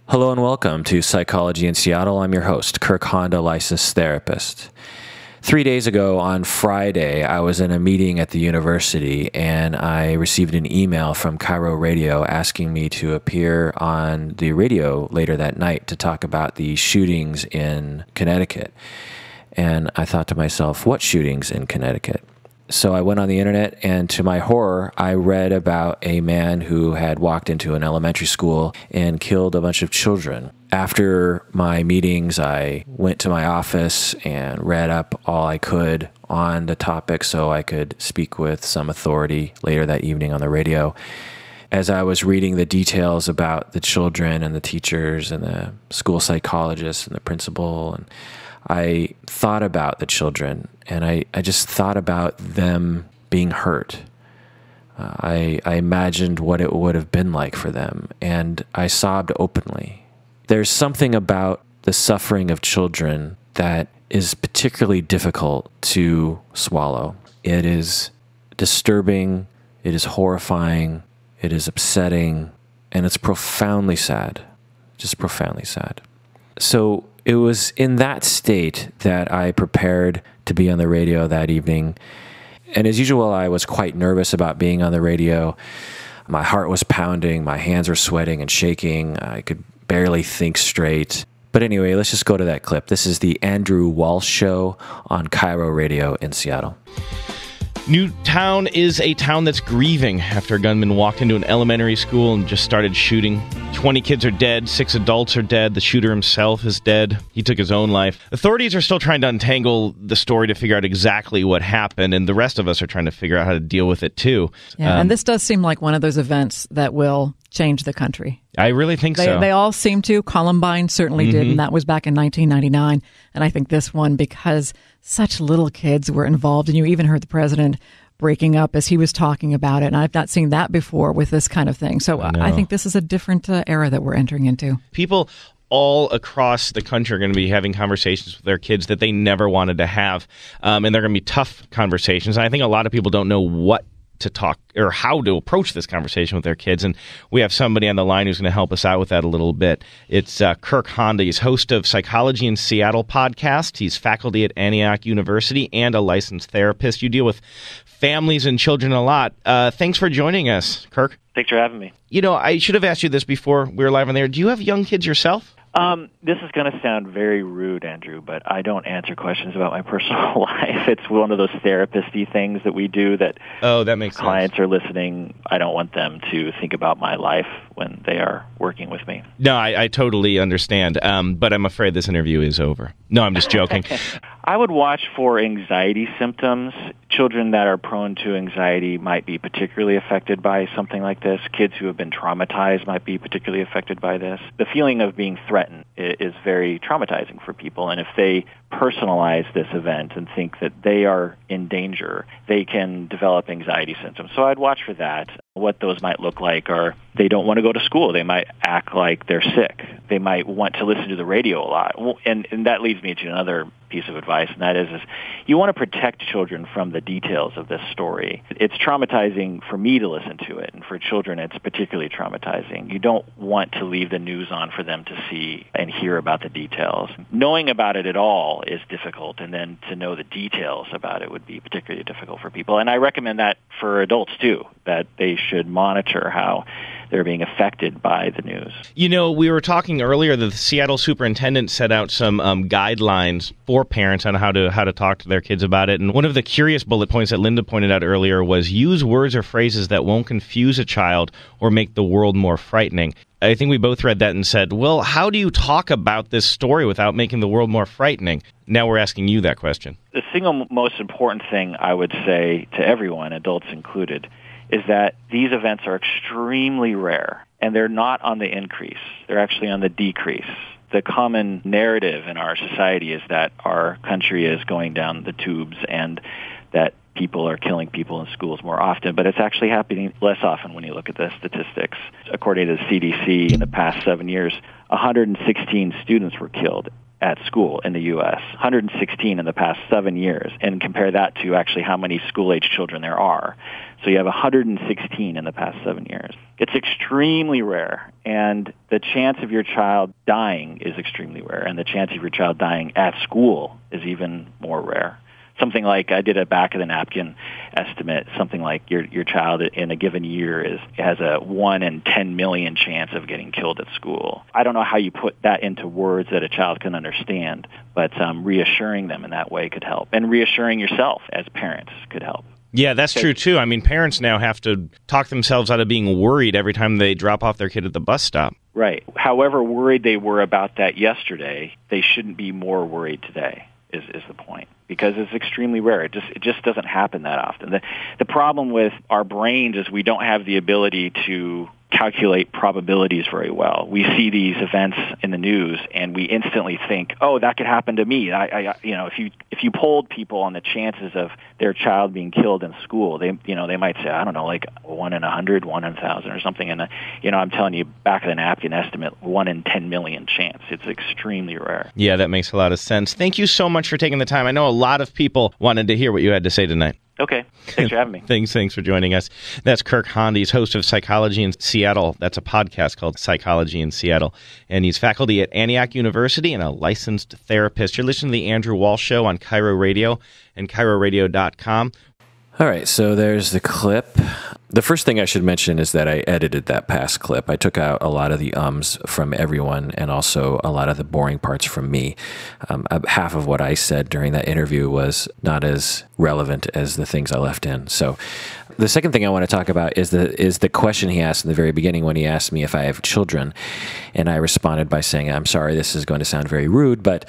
Hello and welcome to Psychology in Seattle. I'm your host, Kirk Honda, licensed therapist. 3 days ago on Friday, I was in a meeting at the university and I received an email from Cairo Radio asking me to appear on the radio later that night to talk about the shootings in Connecticut. And I thought to myself, what shootings in Connecticut? So I went on the internet, and to my horror, I read about a man who had walked into an elementary school and killed a bunch of children. After my meetings, I went to my office and read up all I could on the topic so I could speak with some authority later that evening on the radio. As I was reading the details about the children and the teachers and the school psychologist and the principal, and I thought about the children, and I just thought about them being hurt. I imagined what it would have been like for them, and I sobbed openly. There's something about the suffering of children that is particularly difficult to swallow. It is disturbing, it is horrifying, it is upsetting, and it's profoundly sad, just profoundly sad. So it was in that state that I prepared to be on the radio that evening. And as usual, I was quite nervous about being on the radio. My heart was pounding, my hands were sweating and shaking. I could barely think straight. But anyway, let's just go to that clip. This is the Andrew Walsh Show on Cairo Radio in Seattle. Newtown is a town that's grieving after a gunman walked into an elementary school and just started shooting. 20 kids are dead, 6 adults are dead, the shooter himself is dead. He took his own life. Authorities are still trying to untangle the story to figure out exactly what happened, and the rest of us are trying to figure out how to deal with it too. Yeah, and this does seem like one of those events that will change the country. I really think so. They all seem to. Columbine certainly did, and that was back in 1999. And I think this one, because such little kids were involved, and you even heard the president breaking up as he was talking about it. And I've not seen that before with this kind of thing. So I think this is a different era that we're entering into. People all across the country are going to be having conversations with their kids that they never wanted to have. And they're going to be tough conversations. And I think a lot of people don't know what to talk or how to approach this conversation with their kids. And we have somebody on the line who's going to help us out with that a little bit. It's Kirk Honda. He's host of Psychology in Seattle podcast. He's faculty at Antioch University and a licensed therapist. You deal with families and children a lot. Thanks for joining us, Kirk. Thanks for having me. You know, I should have asked you this before we were live on there. Do you have young kids yourself? This is going to sound very rude, Andrew, but I don't answer questions about my personal life. It's one of those therapist-y things that we do that that makes clients sense. are listening. I don't want them to think about my life when they are working with me. No, I totally understand, but I'm afraid this interview is over. No, I'm just joking. I would watch for anxiety symptoms. Children that are prone to anxiety might be particularly affected by something like this. Kids who have been traumatized might be particularly affected by this. The feeling of being threatened is very traumatizing for people, and if they personalize this event and think that they are in danger, they can develop anxiety symptoms. So I'd watch for that. What those might look like are they don't want to go to school. They might act like they're sick. They might want to listen to the radio a lot. And that leads me to another piece of advice, and that is you want to protect children from the details of this story. It's traumatizing for me to listen to it, and for children it's particularly traumatizing. You don't want to leave the news on for them to see and hear about the details. Knowing about it at all is difficult, and then to know the details about it would be particularly difficult for people. And I recommend that for adults too, that they should monitor how they're being affected by the news. You know, we were talking earlier that the Seattle superintendent set out some guidelines for parents on how to talk to their kids about it. And one of the curious bullet points that Linda pointed out earlier was use words or phrases that won't confuse a child or make the world more frightening. I think we both read that and said, well, how do you talk about this story without making the world more frightening? Now we're asking you that question. The single most important thing I would say to everyone, adults included, is that these events are extremely rare, and they're not on the increase. They're actually on the decrease. The common narrative in our society is that our country is going down the tubes and that people are killing people in schools more often, but it's actually happening less often when you look at the statistics. According to the CDC, in the past 7 years, 116 students were killed. at school in the U.S., 116 in the past 7 years, and compare that to actually how many school-age children there are. So you have 116 in the past 7 years. It's extremely rare, and the chance of your child dying is extremely rare, and the chance of your child dying at school is even more rare. Something like, I did a back-of-the-napkin estimate, something like your child in a given year has a 1 in 10 million chance of getting killed at school. I don't know how you put that into words that a child can understand, but reassuring them in that way could help. And reassuring yourself as parents could help. Yeah, that's true, too. I mean, parents now have to talk themselves out of being worried every time they drop off their kid at the bus stop. Right. However worried they were about that yesterday, they shouldn't be more worried today. Is the point, because it's extremely rare. It just doesn't happen that often. The problem with our brains is we don't have the ability to calculate probabilities very well. We see these events in the news and we instantly think, "Oh, that could happen to me." If you polled people on the chances of their child being killed in school, they might say, I don't know, like 1 in 100, 1 in 1,000 or something. And I'm telling you, back of the napkin estimate, 1 in 10 million chance. It's extremely rare. Yeah, that makes a lot of sense. Thank you so much for taking the time. I know a lot of people wanted to hear what you had to say tonight. Okay. Thanks for having me. Thanks for joining us. That's Kirk Honda. He's host of Psychology in Seattle. That's a podcast called Psychology in Seattle. And he's faculty at Antioch University and a licensed therapist. You're listening to The Andrew Walsh Show on Cairo Radio and CairoRadio.com. All right, so there's the clip. The first thing I should mention is that I edited that past clip. I took out a lot of the ums from everyone and also a lot of the boring parts from me. Half of what I said during that interview was not as relevant as the things I left in. So the second thing I want to talk about is the question he asked in the very beginning when he asked me if I have children. And I responded by saying, I'm sorry, this is going to sound very rude, but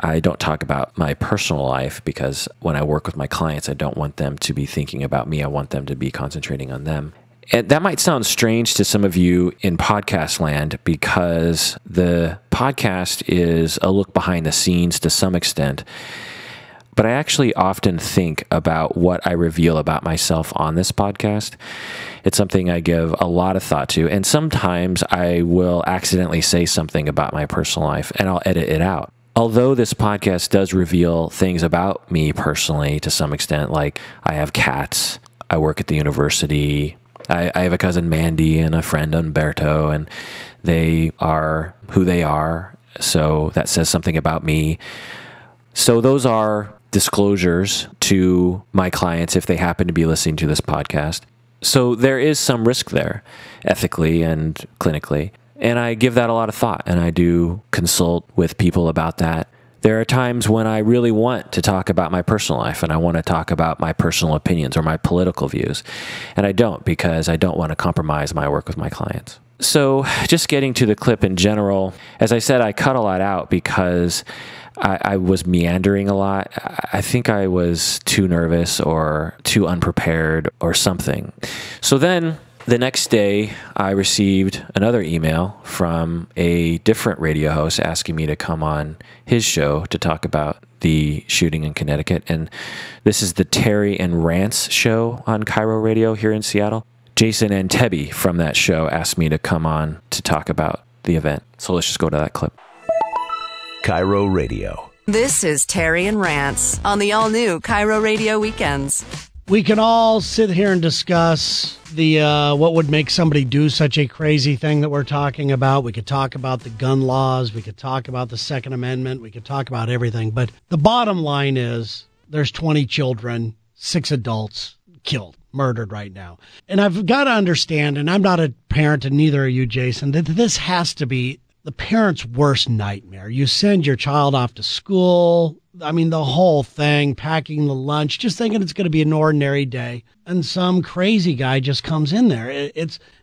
I don't talk about my personal life because when I work with my clients, I don't want them to be thinking about me. I want them to be concentrating on them. And that might sound strange to some of you in podcast land because the podcast is a look behind the scenes to some extent. But I actually often think about what I reveal about myself on this podcast. It's something I give a lot of thought to. And sometimes I will accidentally say something about my personal life and I'll edit it out. Although this podcast does reveal things about me personally to some extent, like I have cats, I work at the university, I have a cousin Mandy and a friend Umberto, and they are who they are, so that says something about me. So those are disclosures to my clients if they happen to be listening to this podcast. So there is some risk there, ethically and clinically. And I give that a lot of thought, and I do consult with people about that. There are times when I really want to talk about my personal life, and I want to talk about my personal opinions or my political views, and I don't because I don't want to compromise my work with my clients. So just getting to the clip in general, as I said, I cut a lot out because I was meandering a lot. I think I was too nervous or too unprepared or something. So then the next day, I received another email from a different radio host asking me to come on his show to talk about the shooting in Connecticut. And this is the Terry and Rance show on Cairo Radio here in Seattle. Jason and Tebby from that show asked me to come on to talk about the event. So let's just go to that clip. Cairo Radio. This is Terry and Rance on the all-new Cairo Radio Weekends. We can all sit here and discuss the what would make somebody do such a crazy thing that we're talking about. We could talk about the gun laws. We could talk about the Second Amendment. We could talk about everything. But the bottom line is there's 20 children, 6 adults killed, murdered right now. And I've got to understand, and I'm not a parent, and neither are you, Jason, that this has to be the parent's worst nightmare. You send your child off to school. I mean, the whole thing, packing the lunch, just thinking it's going to be an ordinary day. And some crazy guy just comes in there.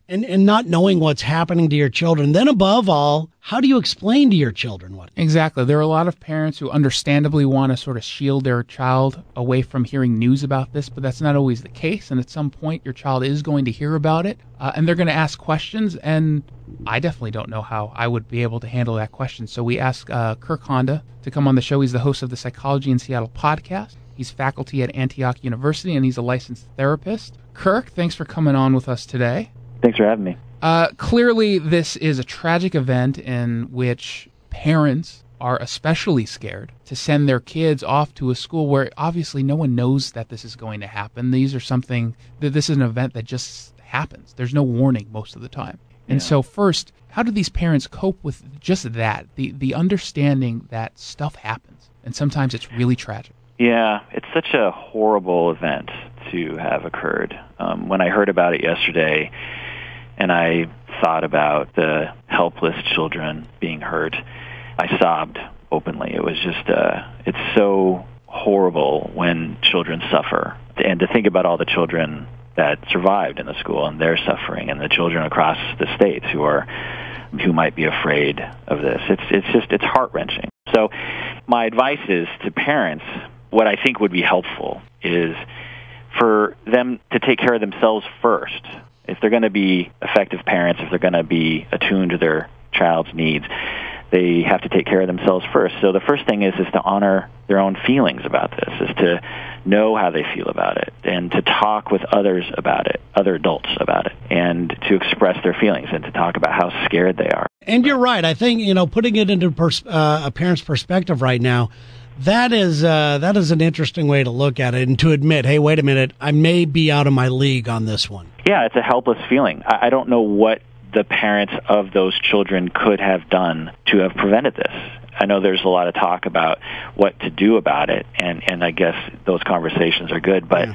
And not knowing what's happening to your children. Then above all, how do you explain to your children what? Exactly. There are a lot of parents who understandably want to sort of shield their child away from hearing news about this, but that's not always the case. And at some point, your child is going to hear about it, and they're going to ask questions. And I definitely don't know how I would be able to handle that question. So we asked Kirk Honda to come on the show. He's the host of the Psychology in Seattle podcast. He's faculty at Antioch University, and he's a licensed therapist. Kirk, thanks for coming on with us today. Thanks for having me. Clearly, this is a tragic event in which parents are especially scared to send their kids off to a school where obviously no one knows that this is going to happen. This is an event that just happens. There's no warning most of the time. And so first, how do these parents cope with just that, the understanding that stuff happens, and sometimes it's really tragic? Yeah, it's such a horrible event to have occurred. When I heard about it yesterday and I thought about the helpless children being hurt, I sobbed openly. It was just, it's so horrible when children suffer. And to think about all the children that survived in the school and their suffering, and the children across the states who might be afraid of this. It's heart-wrenching. So my advice is to parents, what I think would be helpful is for them to take care of themselves first. If they're going to be effective parents, if they're going to be attuned to their child's needs, they have to take care of themselves first. So the first thing is to honor their own feelings about this, is to know how they feel about it, and to talk with others about it, other adults about it, and to express their feelings and to talk about how scared they are. And you're right. I think, putting it into a parent's perspective right now, that is an interesting way to look at it, and to admit, hey, wait a minute, I may be out of my league on this one. Yeah, it's a helpless feeling. I don't know what the parents of those children could have done to have prevented this. I know there's a lot of talk about what to do about it, and I guess those conversations are good, but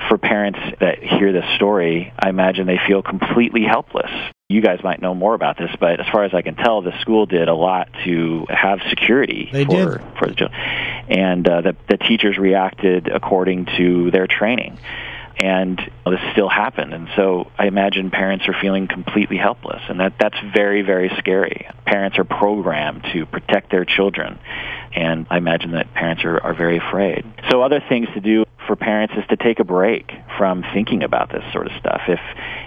for parents that hear this story, I imagine they feel completely helpless. You guys might know more about this, but as far as I can tell, the school did a lot to have security for the children. And the teachers reacted according to their training. And this still happened. And so I imagine parents are feeling completely helpless. And that's very, very scary. Parents are programmed to protect their children. And I imagine that parents are very afraid. So other things to do for parents is to take a break from thinking about this sort of stuff. If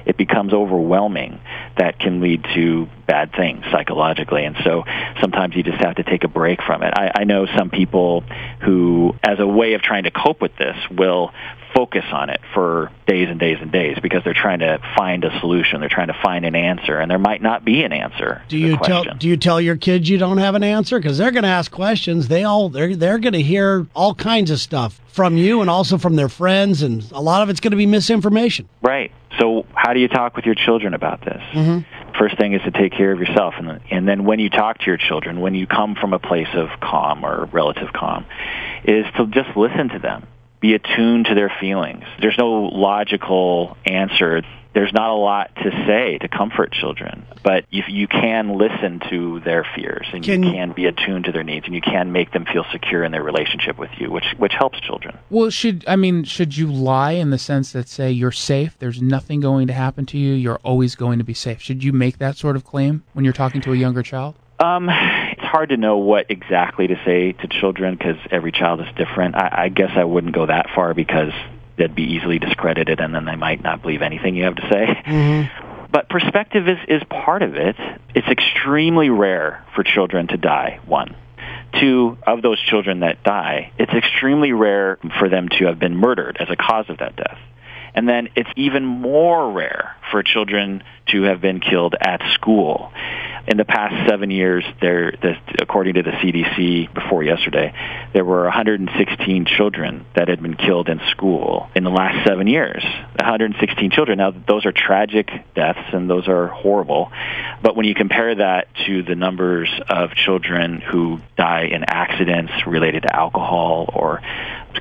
it becomes overwhelming, that can lead to bad things psychologically. And so sometimes you just have to take a break from it. I know some people who, as a way of trying to cope with this, will focus on it for days and days and days because they're trying to find a solution. They're trying to find an answer, and there might not be an answer. Do you tell your kids you don't have an answer? Because they're going to ask questions. They're going to hear all kinds of stuff from you and also from their friends, and a lot of it's going to be misinformation. Right. So how do you talk with your children about this? Mm-hmm. First thing is to take care of yourself, and then when you talk to your children, when you come from a place of calm or relative calm, is to just listen to them. Be attuned to their feelings. There's no logical answer. There's not a lot to say to comfort children, but you can listen to their fears, and you can be attuned to their needs, and you can make them feel secure in their relationship with you, which helps children. Well, should you lie in the sense that, say, you're safe, there's nothing going to happen to you, you're always going to be safe? Should you make that sort of claim when you're talking to a younger child? It's hard to know what exactly to say to children because every child is different. I guess I wouldn't go that far because they'd be easily discredited and then they might not believe anything you have to say. Mm-hmm. But perspective is part of it. It's extremely rare for children to die, one. Two, of those children that die, it's extremely rare for them to have been murdered as a cause of that death. And then it's even more rare for children to have been killed at school. In the past 7 years, according to the CDC before yesterday, there were 116 children that had been killed in school in the last 7 years. 116 children. Now, those are tragic deaths, and those are horrible. But when you compare that to the numbers of children who die in accidents related to alcohol or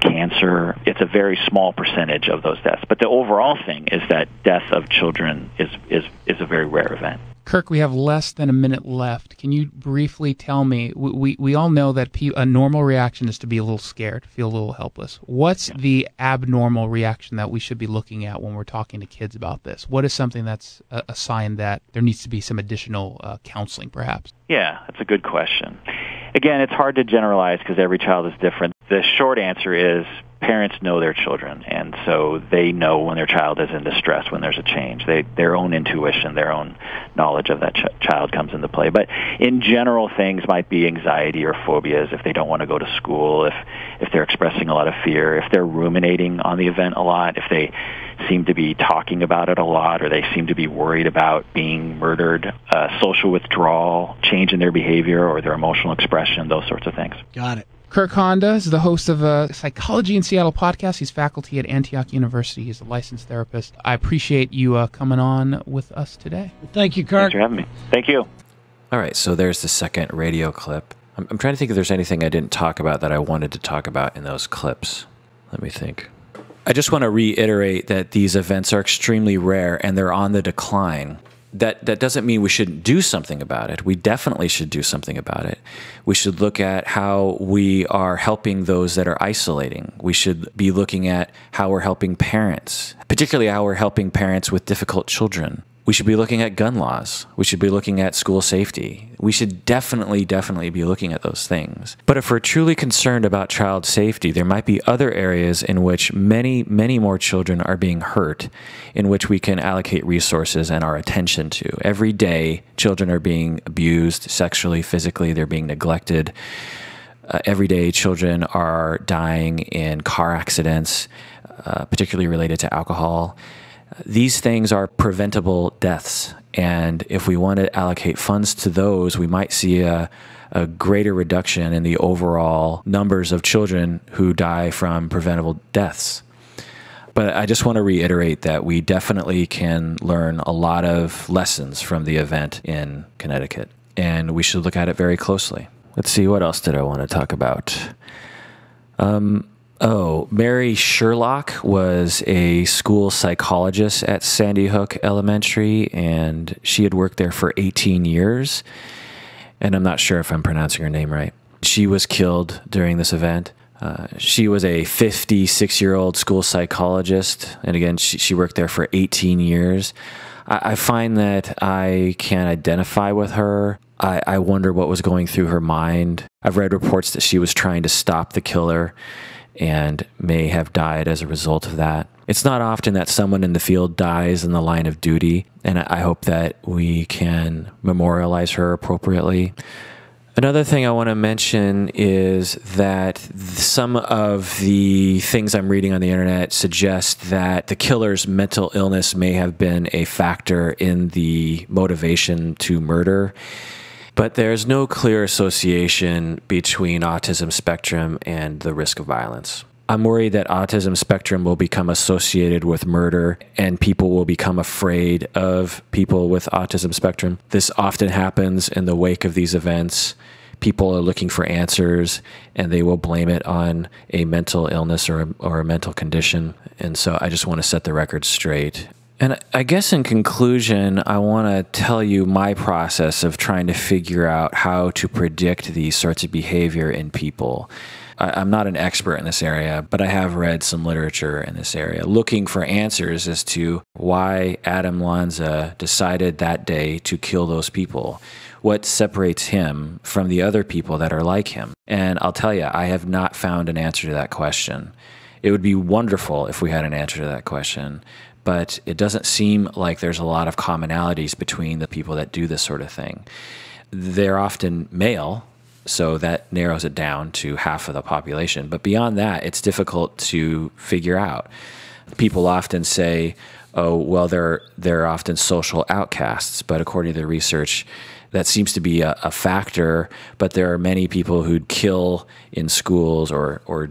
cancer, it's a very small percentage of those deaths. But the overall thing is that death of children is a very rare event. Kirk, we have less than a minute left. Can you briefly tell me, we all know that a normal reaction is to be a little scared, feel a little helpless. What's the abnormal reaction that we should be looking at when we're talking to kids about this? What is something that's a sign that there needs to be some additional counseling, perhaps? Yeah, that's a good question. Again, it's hard to generalize because every child is different. The short answer is parents know their children, and so they know when their child is in distress, when there's a change. Their own intuition, their own knowledge of that child comes into play. But in general, things might be anxiety or phobias if they don't want to go to school, if they're expressing a lot of fear, if they're ruminating on the event a lot, if they seem to be talking about it a lot, or they seem to be worried about being murdered, social withdrawal, change in their behavior or their emotional expression, those sorts of things. Got it. Kirk Honda is the host of a Psychology in Seattle podcast. He's faculty at Antioch University. He's a licensed therapist. I appreciate you coming on with us today. Thank you, Kirk. Thanks for having me. Thank you. All right, so there's the second radio clip. I'm trying to think if there's anything I didn't talk about that I wanted to talk about in those clips. Let me think. I just want to reiterate that these events are extremely rare and they're on the decline. That doesn't mean we shouldn't do something about it. We definitely should do something about it. We should look at how we are helping those that are isolating. We should be looking at how we're helping parents, particularly how we're helping parents with difficult children. We should be looking at gun laws. We should be looking at school safety. We should definitely be looking at those things. But if we're truly concerned about child safety, there might be other areas in which many more children are being hurt, in which we can allocate resources and our attention to. Every day, children are being abused sexually, physically, they're being neglected. Every day, children are dying in car accidents, particularly related to alcohol. These things are preventable deaths, and if we want to allocate funds to those, we might see a greater reduction in the overall numbers of children who die from preventable deaths. But I just want to reiterate that we definitely can learn a lot of lessons from the event in Connecticut, and we should look at it very closely. Let's see, what else did I want to talk about? Mary Sherlock was a school psychologist at Sandy Hook Elementary, and she had worked there for 18 years. And I'm not sure if I'm pronouncing her name right. She was killed during this event. She was a 56-year-old school psychologist, and again, she worked there for 18 years. I find that I can identify with her. I wonder what was going through her mind. I've read reports that she was trying to stop the killer and may have died as a result of that. It's not often that someone in the field dies in the line of duty, and I hope that we can memorialize her appropriately. Another thing I want to mention is that some of the things I'm reading on the internet suggest that the killer's mental illness may have been a factor in the motivation to murder. But there's no clear association between autism spectrum and the risk of violence. I'm worried that autism spectrum will become associated with murder and people will become afraid of people with autism spectrum. This often happens in the wake of these events. People are looking for answers and they will blame it on a mental illness or a mental condition. And so I just want to set the record straight. And I guess in conclusion, I want to tell you my process of trying to figure out how to predict these sorts of behavior in people. I'm not an expert in this area, but I have read some literature in this area, looking for answers as to why Adam Lanza decided that day to kill those people. What separates him from the other people that are like him? And I'll tell you, I have not found an answer to that question. It would be wonderful if we had an answer to that question, but it doesn't seem like there's a lot of commonalities between the people that do this sort of thing. They're often male, so that narrows it down to half of the population. But beyond that, it's difficult to figure out. People often say, oh, well, they're often social outcasts, but according to the research, that seems to be a factor, but there are many people who kill in schools or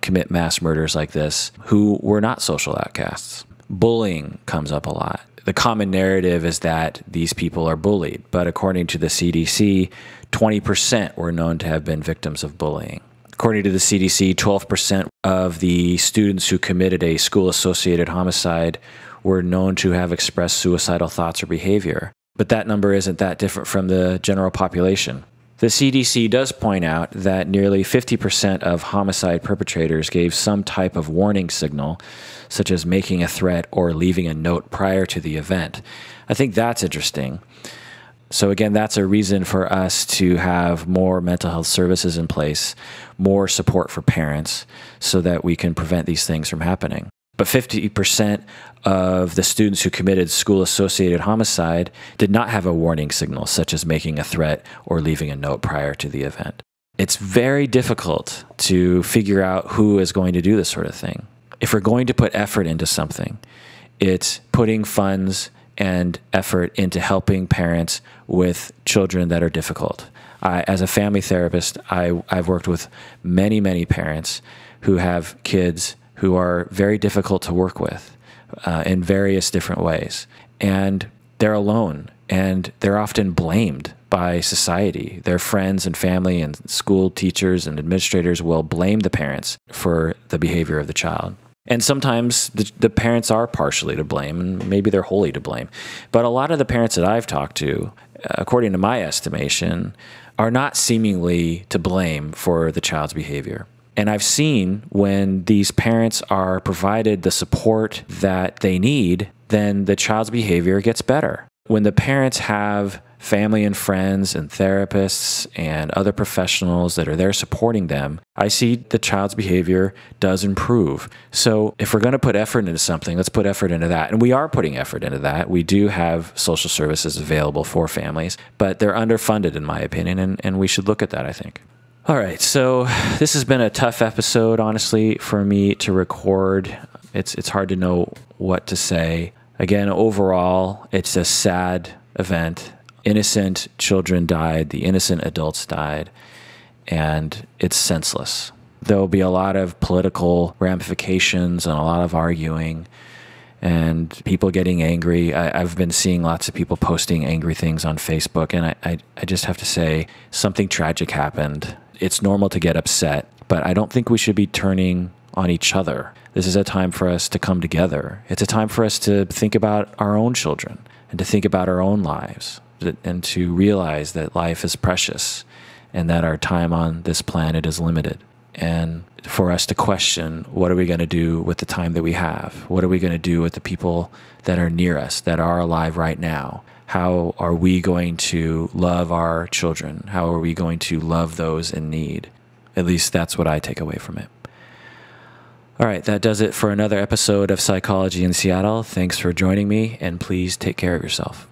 commit mass murders like this who were not social outcasts. Bullying comes up a lot. The common narrative is that these people are bullied, but according to the CDC, 20% were known to have been victims of bullying. According to the CDC, 12% of the students who committed a school-associated homicide were known to have expressed suicidal thoughts or behavior. But that number isn't that different from the general population. The CDC does point out that nearly 50% of homicide perpetrators gave some type of warning signal, such as making a threat or leaving a note prior to the event. I think that's interesting. So again, that's a reason for us to have more mental health services in place, more support for parents, so that we can prevent these things from happening. But 50% of the students who committed school-associated homicide did not have a warning signal, such as making a threat or leaving a note prior to the event. It's very difficult to figure out who is going to do this sort of thing. If we're going to put effort into something, it's putting funds and effort into helping parents with children that are difficult. As a family therapist, I've worked with many, many parents who have kids who are very difficult to work with in various different ways. And they're alone, and they're often blamed by society. Their friends and family and school teachers and administrators will blame the parents for the behavior of the child. And sometimes the parents are partially to blame, and maybe they're wholly to blame. But a lot of the parents that I've talked to, according to my estimation, are not seemingly to blame for the child's behavior. And I've seen when these parents are provided the support that they need, then the child's behavior gets better. When the parents have family and friends and therapists and other professionals that are there supporting them, I see the child's behavior does improve. So if we're going to put effort into something, let's put effort into that. And we are putting effort into that. We do have social services available for families, but they're underfunded in my opinion, and we should look at that, I think. All right, so this has been a tough episode, honestly, for me to record. It's hard to know what to say. Again, overall, it's a sad event. Innocent children died, the innocent adults died, and it's senseless. There'll be a lot of political ramifications and a lot of arguing and people getting angry. I've been seeing lots of people posting angry things on Facebook, and I just have to say something tragic happened. It's normal to get upset, but I don't think we should be turning on each other. This is a time for us to come together. It's a time for us to think about our own children and to think about our own lives, and to realize that life is precious and that our time on this planet is limited. And for us to question, what are we going to do with the time that we have? What are we going to do with the people that are near us, that are alive right now? How are we going to love our children? How are we going to love those in need? At least that's what I take away from it. All right, that does it for another episode of Psychology in Seattle. Thanks for joining me, and please take care of yourself.